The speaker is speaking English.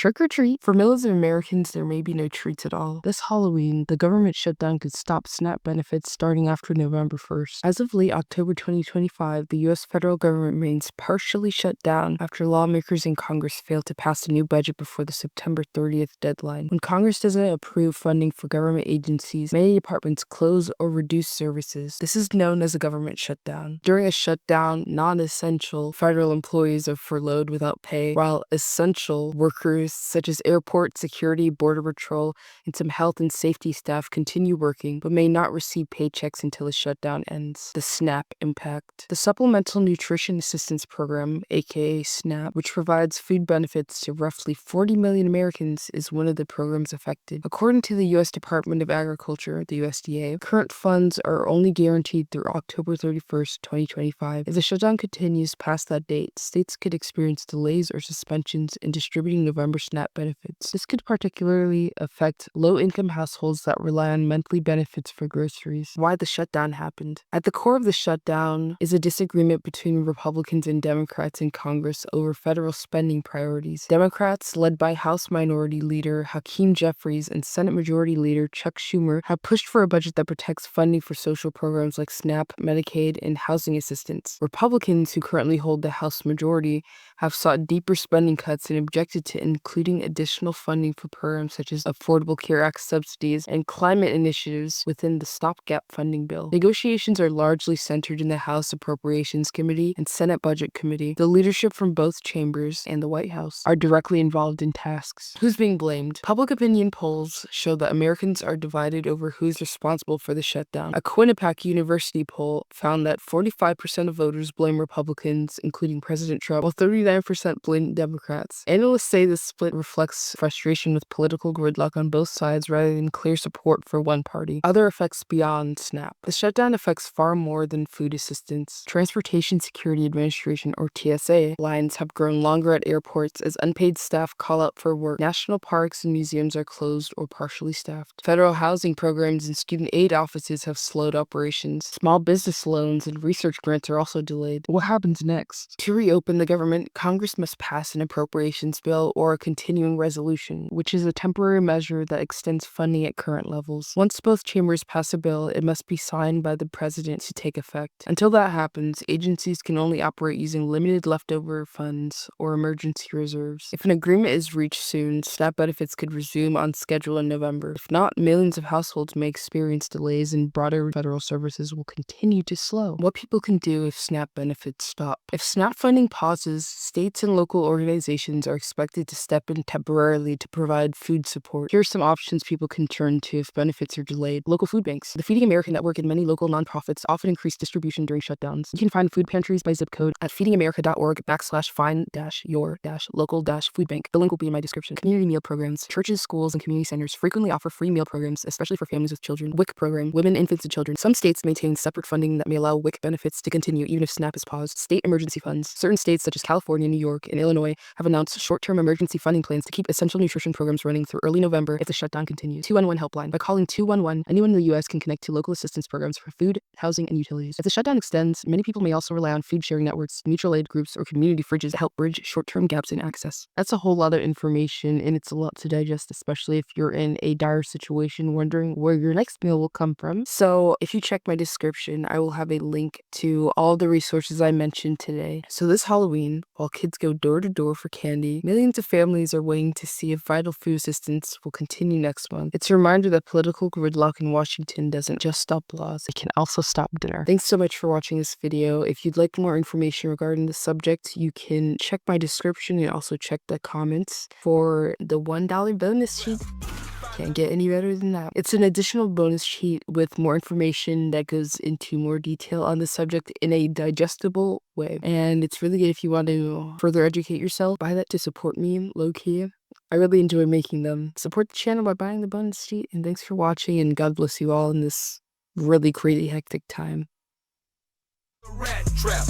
Trick or treat. For millions of Americans, there may be no treats at all. This Halloween, the government shutdown could stop SNAP benefits starting after November 1st. As of late October 2025, the U.S. federal government remains partially shut down after lawmakers in Congress failed to pass a new budget before the September 30th deadline. When Congress doesn't approve funding for government agencies, many departments close or reduce services. This is known as a government shutdown. During a shutdown, non-essential federal employees are furloughed without pay, while essential workers such as airport security, border patrol, and some health and safety staff continue working but may not receive paychecks until the shutdown ends. The SNAP impact. The Supplemental Nutrition Assistance Program, aka SNAP, which provides food benefits to roughly 40 million Americans, is one of the programs affected. According to the U.S. Department of Agriculture, the USDA, current funds are only guaranteed through October 31st, 2025. If the shutdown continues past that date, states could experience delays or suspensions in distributing November SNAP benefits. This could particularly affect low-income households that rely on monthly benefits for groceries. Why the shutdown happened. At the core of the shutdown is a disagreement between Republicans and Democrats in Congress over federal spending priorities. Democrats, led by House Minority Leader Hakeem Jeffries and Senate Majority Leader Chuck Schumer, have pushed for a budget that protects funding for social programs like SNAP, Medicaid, and housing assistance. Republicans, who currently hold the House majority, have sought deeper spending cuts and objected to including additional funding for programs such as Affordable Care Act subsidies and climate initiatives within the stopgap funding bill. Negotiations are largely centered in the House Appropriations Committee and Senate Budget Committee. The leadership from both chambers and the White House are directly involved in tasks. Who's being blamed? Public opinion polls show that Americans are divided over who's responsible for the shutdown. A Quinnipiac University poll found that 45% of voters blame Republicans, including President Trump, while 39% blame Democrats. Analysts say this split reflects frustration with political gridlock on both sides rather than clear support for one party. Other effects beyond SNAP. The shutdown affects far more than food assistance. Transportation Security Administration, or TSA, lines have grown longer at airports as unpaid staff call out for work. National parks and museums are closed or partially staffed. Federal housing programs and student aid offices have slowed operations. Small business loans and research grants are also delayed. What happens next? To reopen the government, Congress must pass an appropriations bill or a continuing resolution, which is a temporary measure that extends funding at current levels. Once both chambers pass a bill, it must be signed by the president to take effect. Until that happens, agencies can only operate using limited leftover funds or emergency reserves. If an agreement is reached soon, SNAP benefits could resume on schedule in November. If not, millions of households may experience delays and broader federal services will continue to slow. What people can do if SNAP benefits stop. If SNAP funding pauses, states and local organizations are expected to step in temporarily to provide food support. Here are some options people can turn to if benefits are delayed. Local food banks. The Feeding America network and many local nonprofits often increase distribution during shutdowns. You can find food pantries by zip code at feedingamerica.org/find-your-local-food bank. The link will be in my description. Community meal programs. Churches, schools, and community centers frequently offer free meal programs, especially for families with children. WIC program. Women, infants, and children. Some states maintain separate funding that may allow WIC benefits to continue even if SNAP is paused. State emergency funds. Certain states such as California, New York, and Illinois have announced short-term emergency funding plans to keep essential nutrition programs running through early November if the shutdown continues. 211 helpline. By calling 211, anyone in the U.S. can connect to local assistance programs for food, housing, and utilities. If the shutdown extends, many people may also rely on food sharing networks, mutual aid groups, or community fridges to help bridge short-term gaps in access. That's a whole lot of information, and it's a lot to digest, especially if you're in a dire situation wondering where your next meal will come from. So if you check my description, I will have a link to all the resources I mentioned today. So this Halloween, while kids go door to door for candy, millions of families are waiting to see if vital food assistance will continue next month. It's a reminder that political gridlock in Washington doesn't just stop laws, it can also stop dinner. Thanks so much for watching this video. If you'd like more information regarding the subject, you can check my description and also check the comments for the $1 bonus sheet. Can't get any better than that. It's an additional bonus sheet with more information that goes into more detail on the subject in a digestible way. And it's really good if you want to further educate yourself. Buy that to support me, low-key. I really enjoy making them. Support the channel by buying the bonus sheet. And thanks for watching, and God bless you all in this really crazy hectic time. Rat trap.